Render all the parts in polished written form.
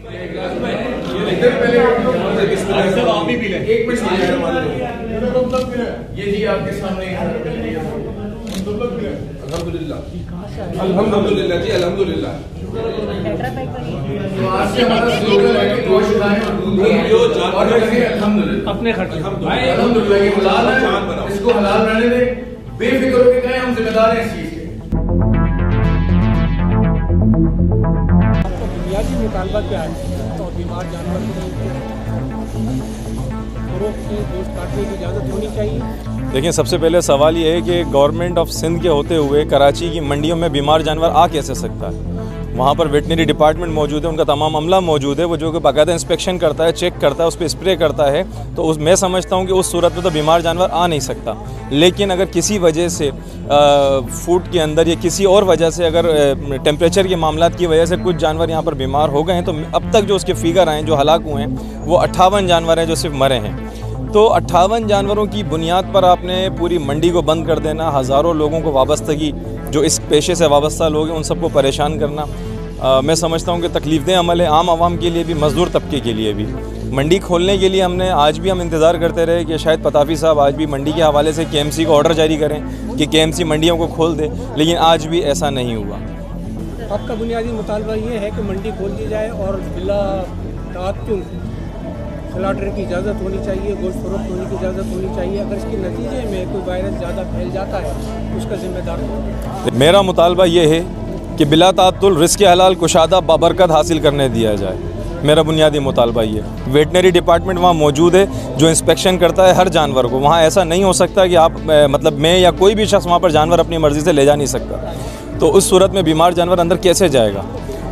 ये जी आपके सामने अल्हम्दुलिल्लाह अल्हम्दुलिल्लाह जी अल्हम्दुलिल्लाह। तो आज से हमारा स्लोगन है कि गोश्त खाएं और अपने खर्च अल्हम्दुलिल्लाह। ये हलाल है, इसको हलाल रहने दें, बेफिक्र होकर खाएं, हम जिम्मेदार हैं इस चीज के। बुनियादी मुतालबा क्या है? तो बीमार जानवर से गोश्त काटने की इजाज़त होनी चाहिए। देखिए, सबसे पहले सवाल ये है कि गवर्नमेंट ऑफ सिंध के होते हुए कराची की मंडियों में बीमार जानवर आ कैसे सकता है? वहाँ पर वेटनरी डिपार्टमेंट मौजूद है, उनका तमाम अमला मौजूद है, वो जो कि बाकायदा इंस्पेक्शन करता है, चेक करता है, उस पर स्प्रे करता है। तो मैं समझता हूँ कि उस सूरत में तो बीमार जानवर आ नहीं सकता। लेकिन अगर किसी वजह से फूड के अंदर या किसी और वजह से, अगर टेम्परेचर के मामला की वजह से कुछ जानवर यहाँ पर बीमार हो गए हैं, तो अब तक जो उसके फिगर आए, जो हलाक हुए हैं, वो 58 जानवर हैं जो सिर्फ मरे हैं। तो 58 जानवरों की बुनियाद पर आपने पूरी मंडी को बंद कर देना, हज़ारों लोगों को वाबस्तगी, जो इस पेशे से वाबस्ता लोग हैं, उन सबको परेशान करना, मैं समझता हूँ कि तकलीफ़देह अमल है, आम आवाम के लिए भी, मज़दूर तबके के लिए भी। मंडी खोलने के लिए आज भी हम इंतज़ार करते रहे कि शायद पताफ़ी साहब आज भी मंडी के हवाले से KMC को ऑर्डर जारी करें कि KMC मंडियों को खोल दे, लेकिन आज भी ऐसा नहीं हुआ। आपका बुनियादी मुतालबा ये है कि मंडी खोल दी जाए और बिला ताअत्तुल स्लॉटर की इजाज़त होनी चाहिए, गोश्त फरोख्त होने की इजाज़त होनी चाहिए। अगर इसके नतीजे में कोई वायरस ज़्यादा फैल जाता है तो उसका जिम्मेदार कौन? मेरा मुतालबा ये है कि बिला ताअत्तुल रिज़्क़ हलाल कुशादा बाबरकत हासिल करने दिया जाए। मेरा बुनियादी मुतालबा ये। वेटनरी डिपार्टमेंट वहाँ मौजूद है जो इंस्पेक्शन करता है हर जानवर को। वहाँ ऐसा नहीं हो सकता कि आप मतलब मैं या कोई भी शख्स वहाँ पर जानवर अपनी मर्ज़ी से ले जा नहीं सकता। तो उस सूरत में बीमार जानवर अंदर कैसे जाएगा?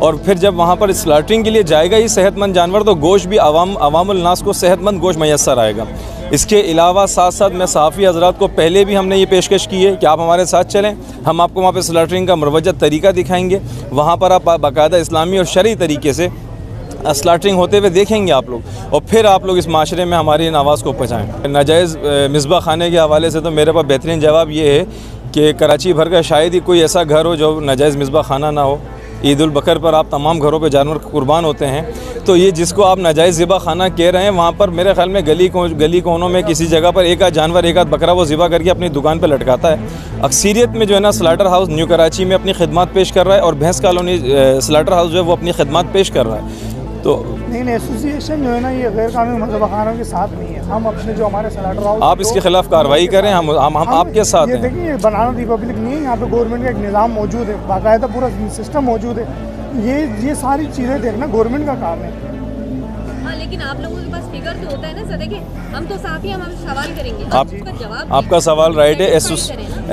और फिर जब वहाँ पर स्लॉटरिंग के लिए जाएगा ही सेहतमंद जानवर, तो गोश्त भी अवामुल नास को सेहतमंद गोश्त मैसर आएगा। इसके अलावा साथ साथ मैं सहाफ़ी हज़रात को पहले भी हमने ये पेशकश की है कि आप हमारे साथ चलें, हम आपको वहाँ पर स्लॉटरिंग का मुरवज्जत तरीका दिखाएंगे। वहाँ पर आप बाकायदा इस्लामी और शरई तरीके से स्लॉटरिंग होते हुए देखेंगे आप लोग, और फिर आप लोग इस माशरे में हमारी इन आवाज़ को पहुँचाएँ। नाजायज़ मिसबा खाने के हवाले से तो मेरे पास बेहतरीन जवाब ये है कि कराची भर का शायद ही कोई ऐसा घर हो जो नाजायज़ मिसबा खाना ना हो। ईद उल बकर पर आप तमाम घरों पे जानवर कुर्बान होते हैं, तो ये जिसको आप नाजायज़ ज़िबा खाना कह रहे हैं, वहाँ पर मेरे ख्याल में गली कोनों में किसी जगह पर एक आध जानवर, एक आध बकरा वो ज़िबा करके अपनी दुकान पर लटकाता है। अक्सरियत में जो है ना स्लॉटर हाउस न्यू कराची में अपनी खिदमत पेश कर रहा है, और भैंस कॉलोनी स्लॉटर हाउस जो है वो अपनी खिदमत पेश कर रहा है। तो नहीं, एसोसिएशन जो है ना ये गैर कानूनी मज़हबाखानों के साथ नहीं है। हम अपने जो हमारे स्लॉटर हाउस, आप इसके खिलाफ कार्रवाई करें, हम आपके साथ हैं। देखिए, बनाना रिपब्लिक नहीं है, यहाँ पे गवर्नमेंट का एक निज़ाम मौजूद है, बाकायदा पूरा सिस्टम मौजूद है। ये सारी चीज़ें देखना गवर्नमेंट का काम है। हाँ, लेकिन आप लोगों के पास फिगर तो होता है ना सर। देखिए, हम तो साफ़ी हम सवाल करेंगे, आपका जवाब, आपका सवाल राइट है।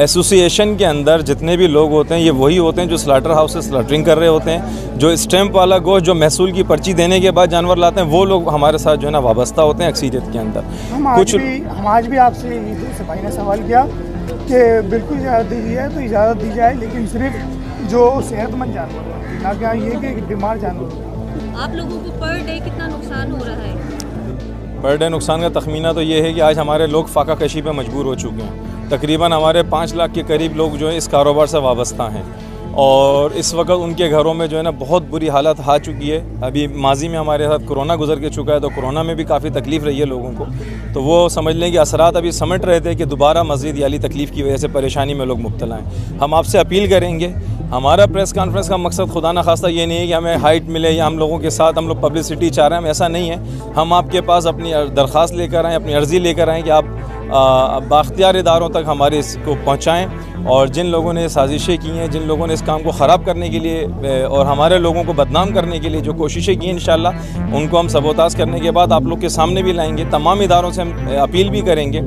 एसोसिएशन के अंदर जितने भी लोग होते हैं ये वही होते हैं जो स्लॉटर हाउस से स्लॉटरिंग कर रहे होते हैं, जो स्टैंप वाला गोश्त, जो महसूल की पर्ची देने के बाद जानवर लाते हैं, वो लोग हमारे साथ जो है ना वाबस्ता होते हैं अक्सरियत के अंदर। हम आज भी आपसे से भाई ने सवाल किया कि बिल्कुल इजाज़त दी है तो इजाज़त दी जाए, लेकिन सिर्फ जो सेहतमंद जानवर, ना क्या ये कि बीमार जानवर। आप लोगों को पर डे कितना नुकसान हो रहा है? पर डे नुकसान का तखमीना तो ये है कि आज हमारे लोग फाका कशी पे मजबूर हो चुके हैं। तकरीबन हमारे 5 लाख के करीब लोग जो है इस कारोबार से वाबस्ता हैं, और इस वक्त उनके घरों में जो है ना बहुत बुरी हालत आ चुकी है। अभी माजी में हमारे साथ कोरोना गुजर के चुका है, तो कोरोना में भी काफ़ी तकलीफ़ रही है लोगों को। तो वो समझ लें कि असरात अभी समझ रहे थे कि दोबारा मज़ीद याली तकलीफ़ की वजह से परेशानी में लोग मुब्तला हैं। हम आपसे अपील करेंगे, हमारा प्रेस कॉन्फ्रेंस का मकसद खुदा न खास्ता ये नहीं है कि हमें हाइट मिले या हम लोगों के साथ हम लोग पब्लिसिटी चाह रहे हैं, ऐसा नहीं है। हम आपके पास अपनी दरख्वास्त लेकर आएँ, अपनी अर्ज़ी लेकर आएँ कि आप बाख्तियार इदारों तक हमारे इसको पहुँचाएँ, और जिन लोगों ने साजिशें की हैं, जिन लोगों ने इस काम को ख़राब करने के लिए और हमारे लोगों को बदनाम करने के लिए जो कोशिशें की हैं, इंशाअल्लाह उनको हम सबोताज़ करने के बाद आप लोग के सामने भी लाएंगे। तमाम इदारों से हम अपील भी करेंगे,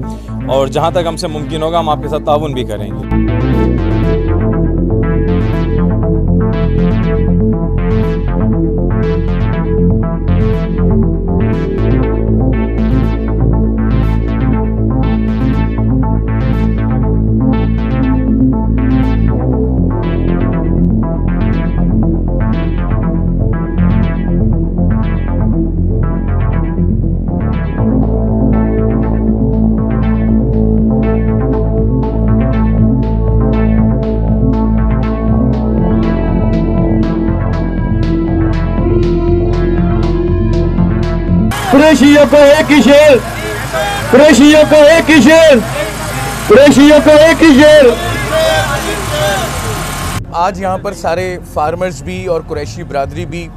और जहाँ तक हमसे मुमकिन होगा हम आपके साथ ताउन भी करेंगे। कुरैशियों को एक ही शेर, कुरैशियों को एक ही शेर, कुरैशियों को एक ही शेर। आज यहाँ पर सारे फार्मर्स भी और कुरैशी बरादरी भी,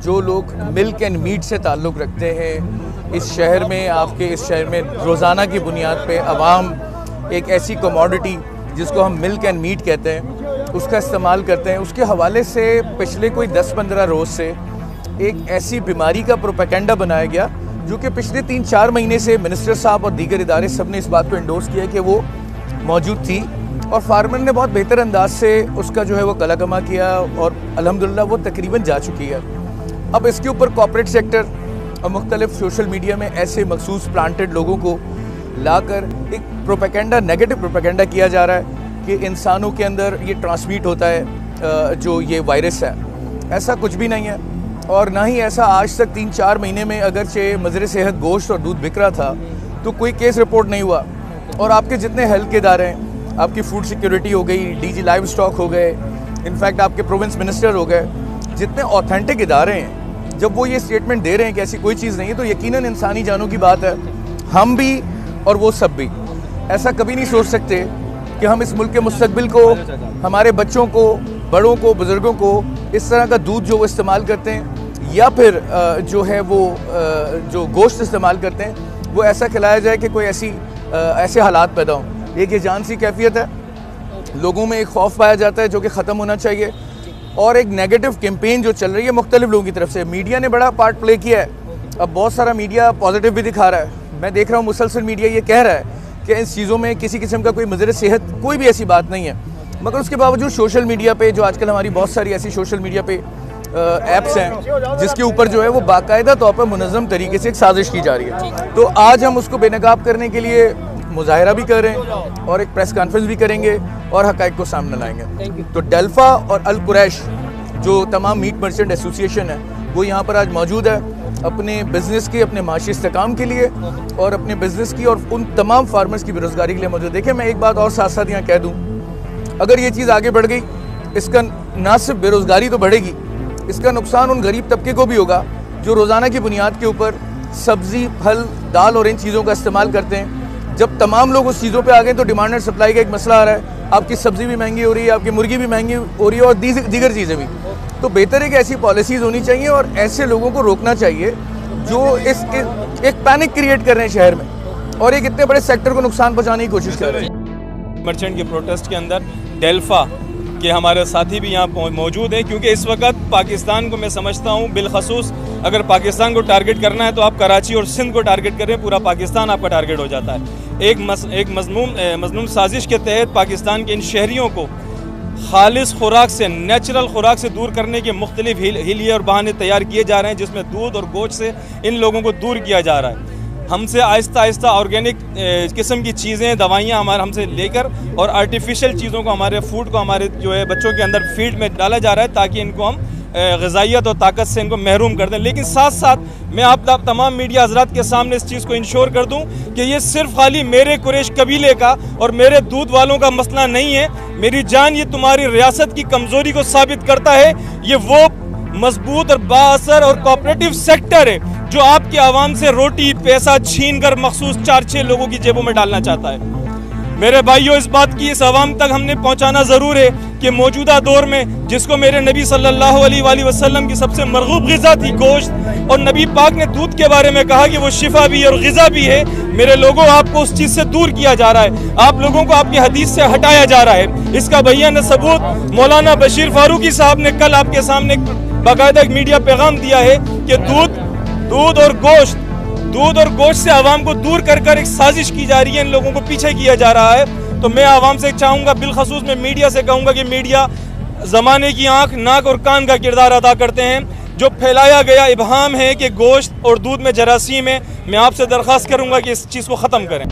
जो लोग मिल्क एंड मीट से ताल्लुक़ रखते हैं इस शहर में, आपके इस शहर में रोज़ाना की बुनियाद पे अवाम एक ऐसी कमोडिटी जिसको हम मिल्क एंड मीट कहते हैं उसका इस्तेमाल करते हैं। उसके हवाले से पिछले कोई 10-15 रोज़ से एक ऐसी बीमारी का प्रोपेगेंडा बनाया गया जो कि पिछले 3-4 महीने से मिनिस्टर साहब और दीगर इदारे सब ने इस बात को इंडोर्स किया कि वो मौजूद थी और फार्मर ने बहुत बेहतर अंदाज से उसका जो है वो कलाकमा किया और अल्हम्दुलिल्लाह वो तकरीबन जा चुकी है। अब इसके ऊपर कॉर्पोरेट सेक्टर और मुख्तलिफ सोशल मीडिया में ऐसे मखसूस प्लांटेड लोगों को लाकर एक प्रोपेगेंडा, नेगेटिव प्रोपेगेंडा किया जा रहा है कि इंसानों के अंदर ये ट्रांसमिट होता है जो ये वायरस है। ऐसा कुछ भी नहीं है और ना ही ऐसा आज तक 3-4 महीने में अगरचे मज़र सेहत गोश्त और दूध बिक रहा था तो कोई केस रिपोर्ट नहीं हुआ। और आपके जितने हेल्थ के इदारे हैं, आपकी फूड सिक्योरिटी हो गई, डीजी लाइव स्टॉक हो गए, इनफैक्ट आपके प्रोविंस मिनिस्टर हो गए, जितने ऑथेंटिक इदारे हैं, जब वो ये स्टेटमेंट दे रहे हैं कि ऐसी कोई चीज़ नहीं है तो यकीनन इंसानी जानों की बात है। हम भी और वो सब भी ऐसा कभी नहीं सोच सकते कि हम इस मुल्क के मुस्तकबिल को, हमारे बच्चों को, बड़ों को, बुज़ुर्गों को इस तरह का दूध जो वो इस्तेमाल करते हैं या फिर जो है वो जो गोश्त इस्तेमाल करते हैं वो ऐसा खिलाया जाए कि कोई ऐसे हालात पैदा हों। एक ये जान सी कैफियत है, लोगों में एक खौफ पाया जाता है जो कि ख़त्म होना चाहिए। और एक नेगेटिव कैंपेन जो चल रही है मुख्तलिफ लोगों की तरफ से, मीडिया ने बड़ा पार्ट प्ले किया है। अब बहुत सारा मीडिया पॉजिटिव भी दिखा रहा है। मैं देख रहा हूँ मुसलसल मीडिया ये कह रहा है कि इन चीज़ों में किसी किस्म का कोई मज़र सेहत कोई भी ऐसी बात नहीं है, मगर उसके बावजूद सोशल मीडिया पे जो आजकल हमारी बहुत सारी ऐसी सोशल मीडिया पे ऐप्स हैं जिसके ऊपर जो है वो बाकायदा तौर पर मुनज़्ज़म तरीके से एक साजिश की जा रही है। तो आज हम उसको बेनकाब करने के लिए मुजाहरा भी कर रहे हैं और एक प्रेस कॉन्फ्रेंस भी करेंगे और हक़ाइक़ को सामने लाएंगे। तो डेल्फा और अल कुरैश जो तमाम मीट मर्चेंट एसोसिएशन है वो यहाँ पर आज मौजूद है अपने बिज़नेस के, अपने माशी इस्तेकाम के लिए और अपने बिज़नेस की और उन तमाम फार्मर्स की बेरोज़गारी के लिए मौजूद। देखिए मैं एक बात और साथ साथ यहाँ कह दूँ, अगर ये चीज़ आगे बढ़ गई इसका ना सिर्फ बेरोज़गारी तो बढ़ेगी, इसका नुकसान उन गरीब तबके को भी होगा जो रोज़ाना की बुनियाद के ऊपर सब्ज़ी, फल, दाल और इन चीज़ों का इस्तेमाल करते हैं। जब तमाम लोग उस चीज़ों पे आ गए तो डिमांड एंड सप्लाई का एक मसला आ रहा है। आपकी सब्ज़ी भी महंगी हो रही है, आपकी मुर्गी भी महंगी हो रही है और दीगर चीज़ें भी। तो बेहतर है कि ऐसी पॉलिसीज़ होनी चाहिए और ऐसे लोगों को रोकना चाहिए जो एक पैनिक क्रिएट कर रहे हैं शहर में और एक इतने बड़े सेक्टर को नुकसान पहुँचाने की कोशिश कर रहे हैं। मर्चेंट के प्रोटेस्ट के अंदर डेल्फा के हमारे साथी भी यहाँ मौजूद हैं, क्योंकि इस वक्त पाकिस्तान को मैं समझता हूँ बिलखसूस अगर पाकिस्तान को टारगेट करना है तो आप कराची और सिंध को टारगेट करें, पूरा पाकिस्तान आपका टारगेट हो जाता है। एक मज़मूम साजिश के तहत पाकिस्तान के इन शहरियों को खालिस खुराक से, नेचुरल खुराक से दूर करने के मुख्तलिफ हिलिये और बहाने तैयार किए जा रहे हैं, जिसमें दूध और गोश्त से इन लोगों को दूर किया जा रहा है। हमसे आहिस्ता आहिस्ता ऑर्गेनिक किस्म की चीज़ें, दवाइयाँ हमसे लेकर और आर्टिफिशियल चीज़ों को, हमारे फूड को हमारे जो है बच्चों के अंदर फीड में डाला जा रहा है ताकि इनको हम ग़िज़ाइयत और ताकत से इनको महरूम कर दें। लेकिन साथ साथ मैं आप तमाम मीडिया हज़रात के सामने इस चीज़ को इंश्योर कर दूं कि ये सिर्फ खाली मेरे कुरैश कबीले का और मेरे दूध वालों का मसला नहीं है। मेरी जान, ये तुम्हारी रियासत की कमज़ोरी को साबित करता है। ये वो मजबूत और बाअसर और कोऑपरेटिव सेक्टर है जो आपके आवाम से रोटी पैसा छीन कर मखसूस 4-6 लोगों की जेबों में डालना चाहता है। मेरे भाइयों, इस बात की इस आवाम तक हमने पहुंचाना ज़रूर है कि मौजूदा दौर में जिसको मेरे नबी सल्लल्लाहु अलैहि वसल्लम की सबसे मरगूब ग़िज़ा थी गोश्त, और नबी पाक ने दूध के बारे में कहा कि वो शिफा भी और ग़िज़ा भी है, मेरे लोगों आपको उस चीज़ से दूर किया जा रहा है, आप लोगों को आपकी हदीस से हटाया जा रहा है। इसका भैया ने सबूत मौलाना बशीर फारूकी साहब ने कल आपके सामने बाकायदा एक मीडिया पैगाम दिया है कि दूध और गोश्त से आवाम को दूर कर कर एक साजिश की जा रही है, इन लोगों को पीछे किया जा रहा है। तो मैं आवाम से चाहूँगा, बिलखसूस मैं मीडिया से कहूँगा कि मीडिया ज़माने की आँख, नाक और कान का किरदार अदा करते हैं। जो फैलाया गया इबहाम है कि गोश्त और दूध में जरासीम है, मैं आपसे दरख्वास्त करूँगा कि इस चीज़ को ख़त्म करें।